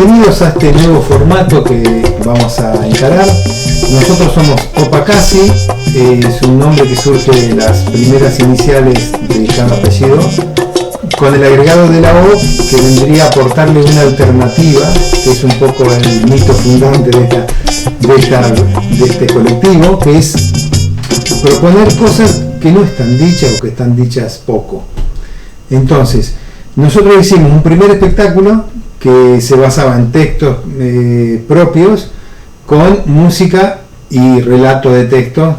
bienvenidos a este nuevo formato que vamos a encarar. Nosotros somos Opacasi, es un nombre que surge de las primeras iniciales de cada apellido, con el agregado de la O que vendría a aportarle una alternativa, que es un poco el mito fundante de este colectivo, que es proponer cosas que no están dichas o que están dichas poco. Entonces, nosotros hicimos un primer espectáculo que se basaba en textos propios con música y relato de texto,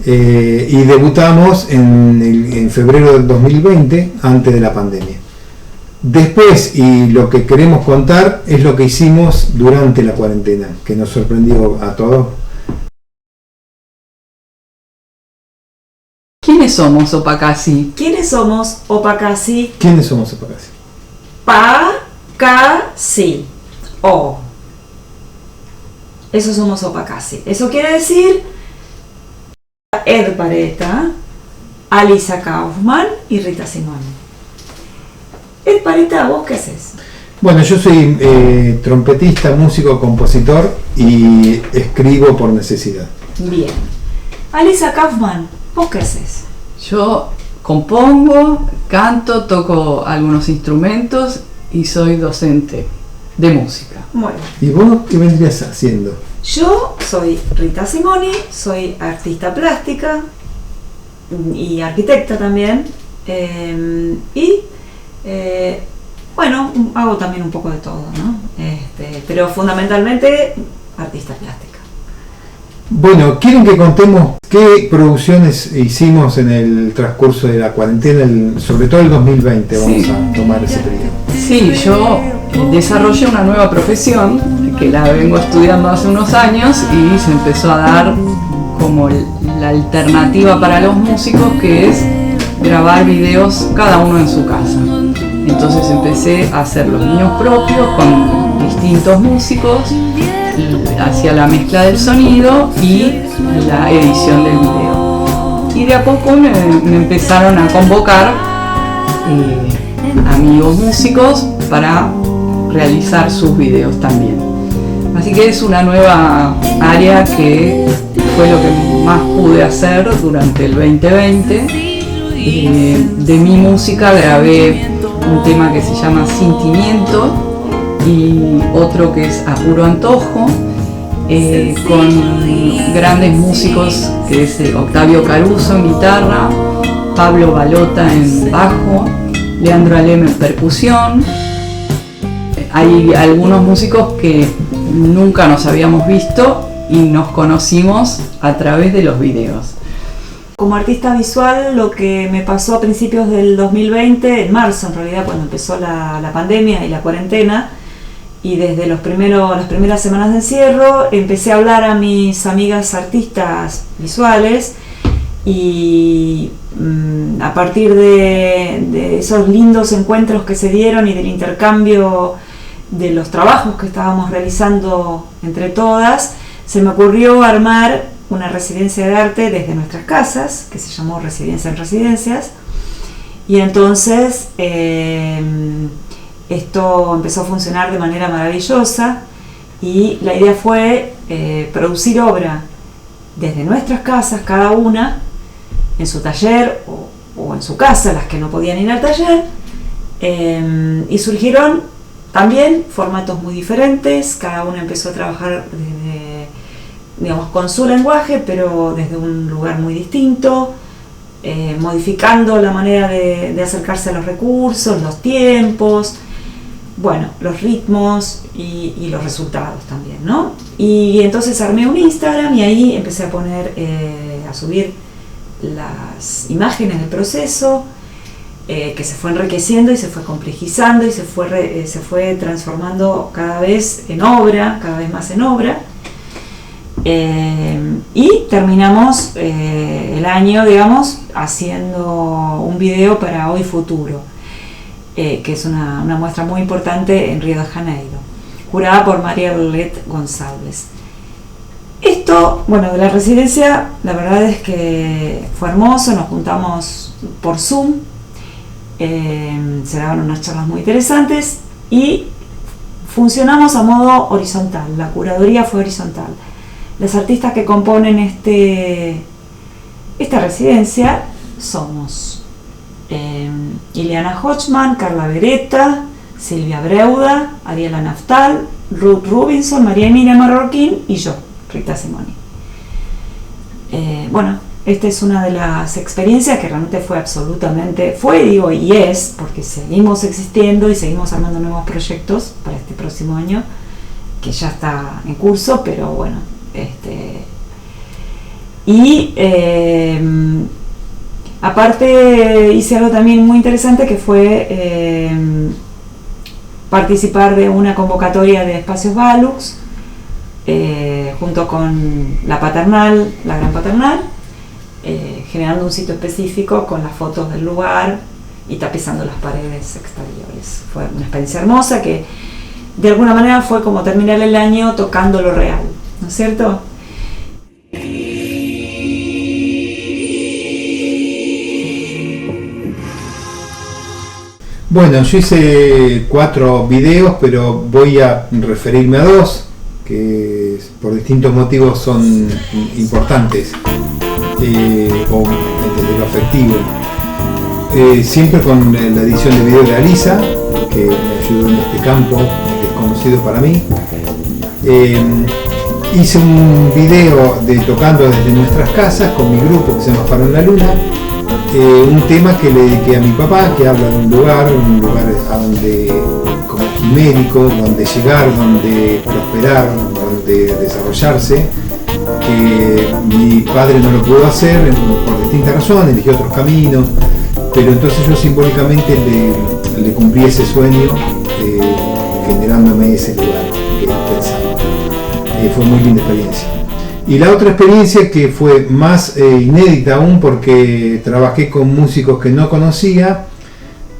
y debutamos en febrero del 2020, antes de la pandemia. Después, y lo que queremos contar, es lo que hicimos durante la cuarentena, que nos sorprendió a todos. ¿Quiénes somos Opacasi? ¿Quiénes somos Opacasi? ¿Quiénes somos Opacasi? Pa-ca-si. O. Eso somos Opacasi. Eso quiere decir Ed Pareta, Alisa Kaufman y Rita Simone. Ed Pareta, ¿vos qué haces? Bueno, yo soy trompetista, músico, compositor y escribo por necesidad. Bien. Alisa Kaufman, ¿vos qué haces? Yo compongo, canto, toco algunos instrumentos y soy docente de música. Bueno. ¿Y vos qué vendrías haciendo? Yo soy Rita Simoni, soy artista plástica y arquitecta también, bueno, hago también un poco de todo, ¿no? Pero fundamentalmente artista plástica. Bueno, ¿quieren que contemos qué producciones hicimos en el transcurso de la cuarentena, sobre todo el 2020? Vamos a tomar ese periodo. Sí, yo desarrollé una nueva profesión que la vengo estudiando hace unos años y se empezó a dar como la alternativa para los músicos, que es grabar videos cada uno en su casa. Entonces empecé a hacer los míos propios con distintos músicos, hacia la mezcla del sonido y la edición del video. Y de a poco me empezaron a convocar amigos músicos para realizar sus videos también. Así que es una nueva área que fue lo que más pude hacer durante el 2020. De mi música grabé un tema que se llama Sentimiento y otro que es A Puro Antojo, con grandes músicos, que es Octavio Caruso en guitarra, Pablo Balota en bajo, Leandro Alem en percusión. Hay algunos músicos que nunca nos habíamos visto y nos conocimos a través de los videos. Como artista visual, lo que me pasó a principios del 2020, en marzo en realidad, cuando empezó la pandemia y la cuarentena, y desde las primeras semanas de encierro, empecé a hablar a mis amigas artistas visuales, y a partir de esos lindos encuentros que se dieron y del intercambio de los trabajos que estábamos realizando entre todas, se me ocurrió armar una residencia de arte desde nuestras casas, que se llamó Residencia en Residencias, y entonces esto empezó a funcionar de manera maravillosa, y la idea fue producir obra desde nuestras casas, cada una en su taller o en su casa, las que no podían ir al taller, y surgieron también formatos muy diferentes. Cada una empezó a trabajar con su lenguaje, pero desde un lugar muy distinto, modificando la manera de acercarse a los recursos, los tiempos, bueno, los ritmos y los resultados también, ¿no? Y entonces armé un Instagram y ahí empecé a poner, a subir las imágenes del proceso, que se fue enriqueciendo y se fue complejizando y se fue transformando cada vez más en obra. Y terminamos el año, digamos, haciendo un video para Hoy Futuro, que es una muestra muy importante en Río de Janeiro, curada por María Arlette González. Esto, bueno, de la residencia, la verdad es que fue hermoso. Nos juntamos por Zoom, se daban unas charlas muy interesantes y funcionamos a modo horizontal, la curaduría fue horizontal. Las artistas que componen esta residencia somos Ileana Hochman, Carla Beretta, Silvia Breuda, Ariela Naftal, Ruth Rubinson, María Emilia Marroquín y yo, Rita Simoni. Bueno, esta es una de las experiencias que realmente y es, porque seguimos existiendo y seguimos armando nuevos proyectos para este próximo año, que ya está en curso, pero bueno, aparte hice algo también muy interesante que fue participar de una convocatoria de Espacios Balux junto con la Gran Paternal, generando un sitio específico con las fotos del lugar y tapizando las paredes exteriores. Fue una experiencia hermosa que de alguna manera fue como terminar el año tocando lo real, ¿no es cierto? Bueno, yo hice 4 videos, pero voy a referirme a 2 que por distintos motivos son importantes, o desde lo afectivo. Siempre con la edición de video de Alisa, que me ayudó en este campo desconocido para mí. Hice un video de tocando desde nuestras casas con mi grupo que se llama Faro en la Luna, un tema que le dediqué a mi papá, que habla de un lugar a donde, como quimérico, donde llegar, donde prosperar, donde desarrollarse, que mi padre no lo pudo hacer por distintas razones, eligió otros caminos, pero entonces yo simbólicamente le cumplí ese sueño, generándome ese lugar que él pensaba. Fue muy linda experiencia. Y la otra experiencia que fue más inédita aún, porque trabajé con músicos que no conocía,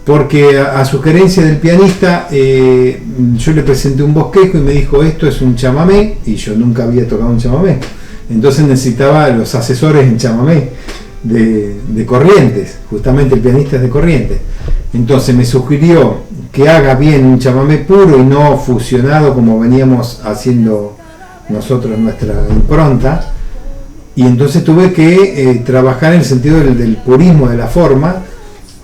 porque a sugerencia del pianista yo le presenté un bosquejo y me dijo esto es un chamamé, y yo nunca había tocado un chamamé, entonces necesitaba los asesores en chamamé de Corrientes, justamente el pianista es de Corrientes, entonces me sugirió que haga bien un chamamé puro y no fusionado como veníamos haciendo nosotros nuestra impronta, y entonces tuve que trabajar en el sentido del purismo de la forma,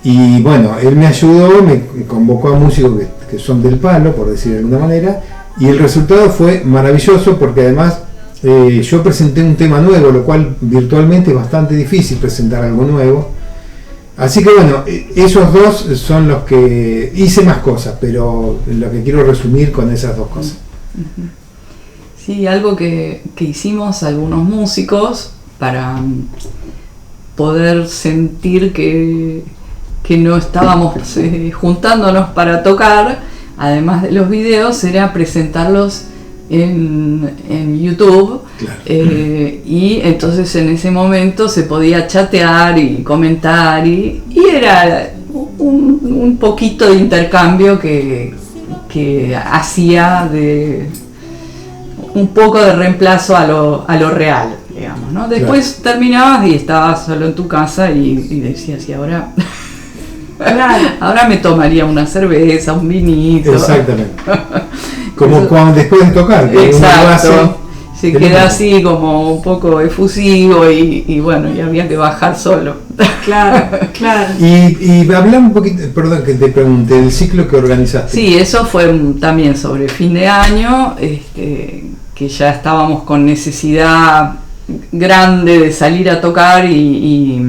y bueno, él me ayudó, me convocó a músicos que son del palo, por decir de alguna manera, y el resultado fue maravilloso, porque además yo presenté un tema nuevo, lo cual virtualmente es bastante difícil presentar algo nuevo, así que bueno, esos 2 son los que hice más cosas, pero lo que quiero resumir con esas 2 cosas. Uh-huh. Sí, algo que hicimos algunos músicos para poder sentir que no estábamos juntándonos para tocar, además de los videos, era presentarlos en YouTube. Claro. Y entonces en ese momento se podía chatear y comentar y era un poquito de intercambio que hacía de un poco de reemplazo a lo real, digamos, ¿no? Después terminabas y estabas solo en tu casa y decías, y ahora me tomaría una cerveza, un vinito. Exactamente. Como cuando después de tocar, que exacto, se queda así como un poco efusivo y bueno, y había que bajar solo. Claro. Y hablamos un poquito, perdón que te pregunte, del ciclo que organizaste. Sí, eso fue también sobre fin de año, que ya estábamos con necesidad grande de salir a tocar y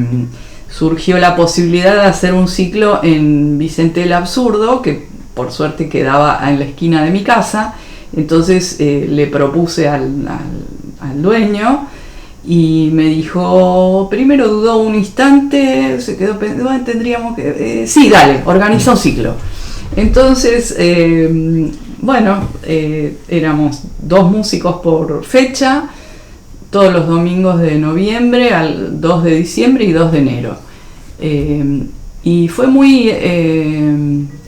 surgió la posibilidad de hacer un ciclo en Vicente el Absurdo, que por suerte quedaba en la esquina de mi casa. Entonces le propuse al dueño y me dijo, primero dudó un instante, se quedó pensando, tendríamos que... sí, dale, organiza un ciclo. Entonces, éramos 2 músicos por fecha, todos los domingos de noviembre, al 2 de diciembre y 2 de enero. Y fue muy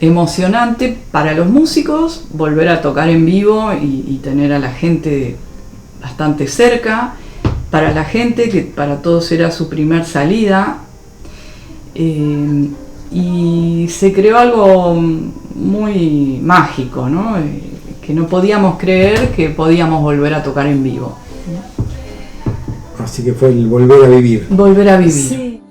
emocionante para los músicos volver a tocar en vivo y tener a la gente bastante cerca. Para la gente, que para todos era su primer salida. Y se creó algo muy mágico, ¿no? que no podíamos creer que podíamos volver a tocar en vivo. Así que fue el volver a vivir. Volver a vivir. Sí.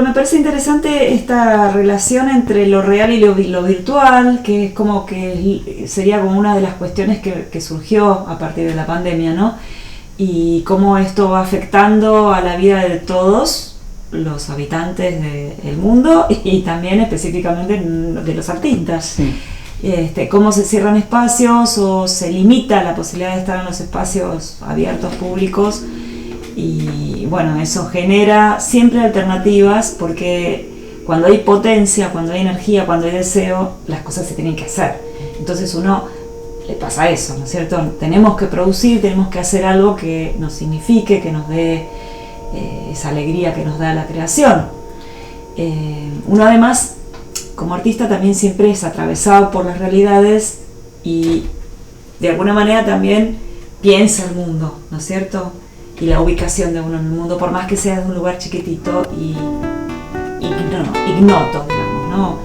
Me parece interesante esta relación entre lo real y lo virtual, que es como que sería como una de las cuestiones que surgió a partir de la pandemia, ¿no? Y cómo esto va afectando a la vida de todos los habitantes del mundo y también específicamente de los artistas. Sí. Cómo se cierran espacios o se limita la posibilidad de estar en los espacios abiertos públicos, y bueno, eso genera siempre alternativas, porque cuando hay potencia, cuando hay energía, cuando hay deseo, las cosas se tienen que hacer. Entonces uno le pasa eso, ¿no es cierto? Tenemos que producir, tenemos que hacer algo que nos signifique, que nos dé esa alegría que nos da la creación. Uno además, como artista, también siempre es atravesado por las realidades y de alguna manera también piensa el mundo, ¿no es cierto? Y la ubicación de uno en el mundo, por más que sea de un lugar chiquitito y ignoto, digamos, ¿no?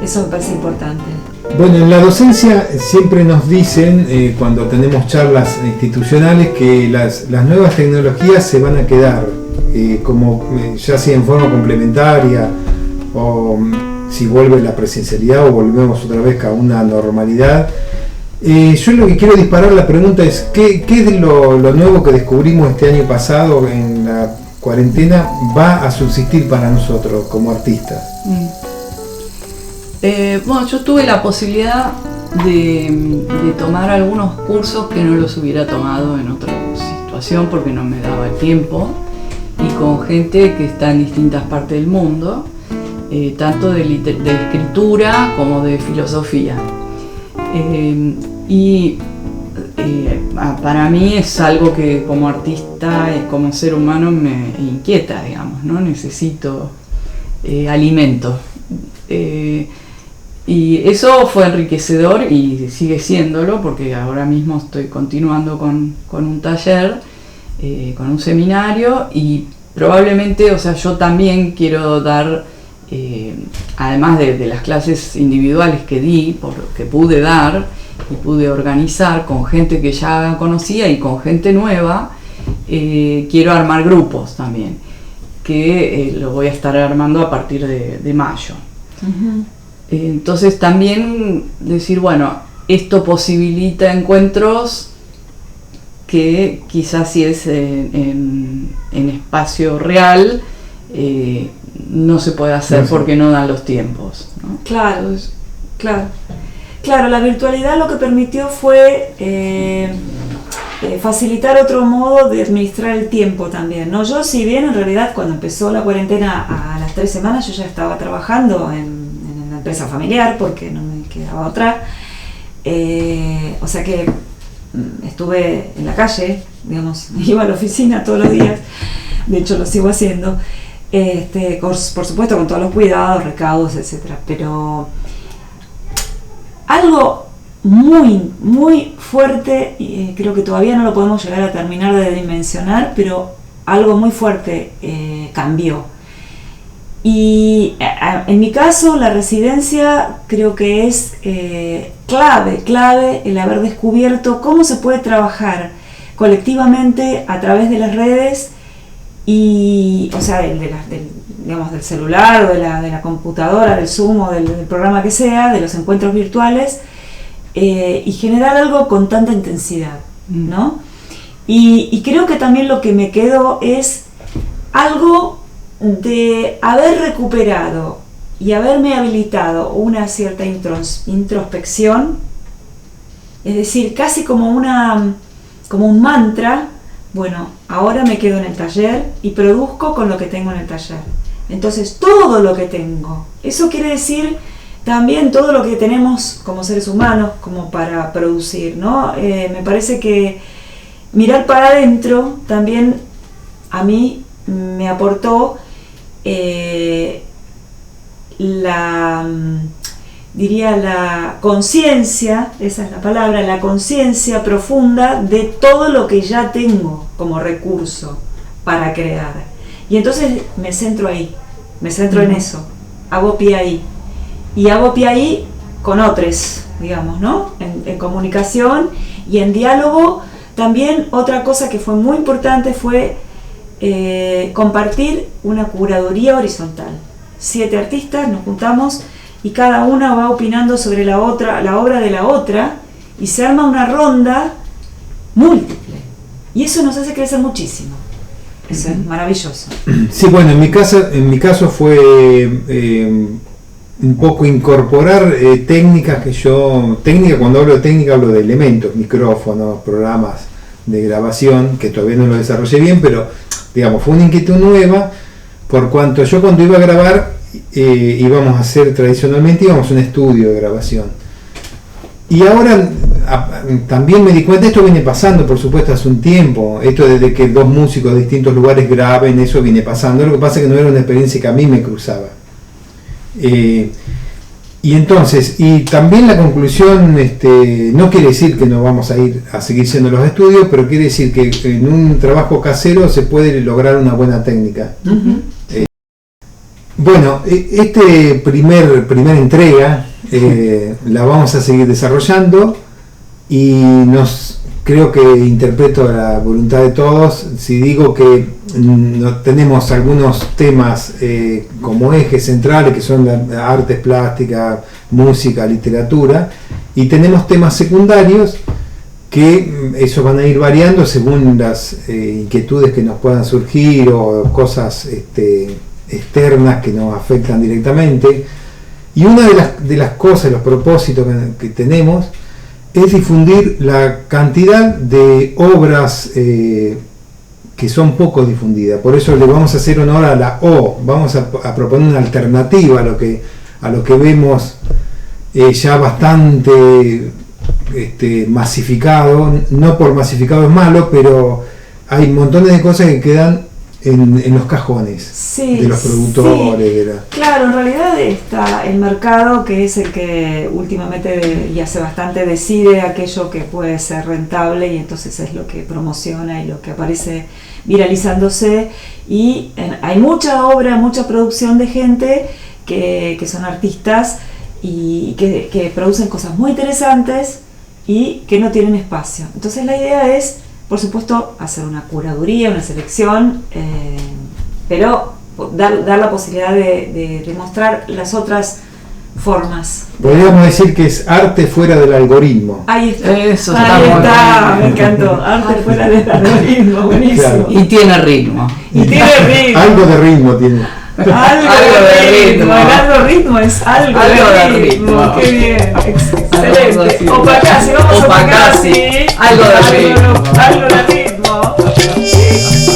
Eso me parece importante. Bueno, en la docencia siempre nos dicen, cuando tenemos charlas institucionales, que las nuevas tecnologías se van a quedar, ya sea en forma complementaria, o si vuelve la presencialidad o volvemos otra vez a una normalidad. Yo lo que quiero disparar la pregunta es, ¿qué es lo nuevo que descubrimos este año pasado en la cuarentena va a subsistir para nosotros como artistas? Bueno, yo tuve la posibilidad de tomar algunos cursos que no los hubiera tomado en otra situación porque no me daba el tiempo, y con gente que está en distintas partes del mundo, tanto de escritura como de filosofía. Para mí es algo que como artista, como ser humano, me inquieta, digamos, ¿no? Necesito alimento. Y eso fue enriquecedor y sigue siéndolo, porque ahora mismo estoy continuando con un taller, con un seminario, y probablemente, o sea, yo también quiero dar, además de las clases individuales que pude dar y pude organizar con gente que ya conocía y con gente nueva, quiero armar grupos también, que lo voy a estar armando a partir de mayo. Uh-huh. Entonces también decir, bueno, esto posibilita encuentros que quizás si es en espacio real no se puede hacer porque no dan los tiempos, ¿no? Claro, claro, la virtualidad lo que permitió fue facilitar otro modo de administrar el tiempo también, ¿no? Yo, si bien en realidad cuando empezó la cuarentena a las 3 semanas yo ya estaba trabajando en la empresa familiar porque no me quedaba otra, o sea que estuve en la calle, digamos, iba a la oficina todos los días, de hecho lo sigo haciendo, por supuesto con todos los cuidados, recaudos, etcétera, pero algo muy, muy fuerte, y creo que todavía no lo podemos llegar a terminar de dimensionar, pero algo muy fuerte cambió. Y en mi caso, la residencia creo que es clave el haber descubierto cómo se puede trabajar colectivamente a través de las redes, y, o sea, digamos, del celular o de la computadora, del Zoom o del programa que sea, de los encuentros virtuales, y generar algo con tanta intensidad, ¿no? Y creo que también lo que me quedó es algo de haber recuperado y haberme habilitado una cierta introspección, es decir, casi como un mantra. Bueno, ahora me quedo en el taller y produzco con lo que tengo en el taller. Entonces, todo lo que tengo, eso quiere decir también todo lo que tenemos como seres humanos como para producir, ¿no? Me parece que mirar para adentro también a mí me aportó la conciencia, esa es la palabra, la conciencia profunda de todo lo que ya tengo como recurso para crear. Y entonces me centro ahí, me centro en eso, hago pie ahí. Y hago pie ahí con otros, digamos, ¿no? En comunicación y en diálogo. También otra cosa que fue muy importante fue compartir una curaduría horizontal. 7 artistas nos juntamos y cada una va opinando sobre la obra de la otra, y se arma una ronda múltiple. Y eso nos hace crecer muchísimo. Eso es maravilloso. Sí, bueno, en mi caso fue un poco incorporar técnicas cuando hablo de técnica hablo de elementos, micrófonos, programas de grabación, que todavía no lo desarrollé bien, pero digamos, fue una inquietud nueva, por cuanto yo cuando iba a grabar, íbamos a hacer tradicionalmente, íbamos a un estudio de grabación. Y ahora también me di cuenta, esto viene pasando por supuesto hace un tiempo, esto de que 2 músicos de distintos lugares graben, eso viene pasando, lo que pasa es que no era una experiencia que a mí me cruzaba. Y entonces, y también la conclusión, no quiere decir que no vamos a seguir siendo los estudios, pero quiere decir que en un trabajo casero se puede lograr una buena técnica. Bueno, primera entrega la vamos a seguir desarrollando y creo que interpreto la voluntad de todos si digo que tenemos algunos temas como ejes centrales, que son la artes plásticas, música, literatura, y tenemos temas secundarios que esos van a ir variando según las inquietudes que nos puedan surgir o cosas externas que nos afectan directamente. Y una de las cosas, los propósitos que tenemos es difundir la cantidad de obras que son poco difundidas. Por eso le vamos a hacer honor a la O, vamos a proponer una alternativa a lo que vemos ya bastante masificado. No por masificado es malo, pero hay montones de cosas que quedan en los cajones de los productores. Sí. Claro, en realidad está el mercado, que es el que últimamente y hace bastante decide aquello que puede ser rentable, y entonces es lo que promociona y lo que aparece viralizándose, y hay mucha obra, mucha producción de gente que son artistas y que producen cosas muy interesantes y que no tienen espacio. Entonces la idea es, por supuesto, hacer una curaduría, una selección, pero dar la posibilidad de mostrar las otras formas. Podríamos decir que es arte fuera del algoritmo. Ahí está. Eso Ahí está, bueno. me encantó. Arte fuera del algoritmo, buenísimo. Claro. Y tiene ritmo. Y tiene ritmo. Algo de ritmo tiene. Algo de ritmo. El algoritmo es algo de ritmo. Qué bien. Excelente. Opacasi, vamos a Opacasi. Algo de ritmo. Algo de ritmo.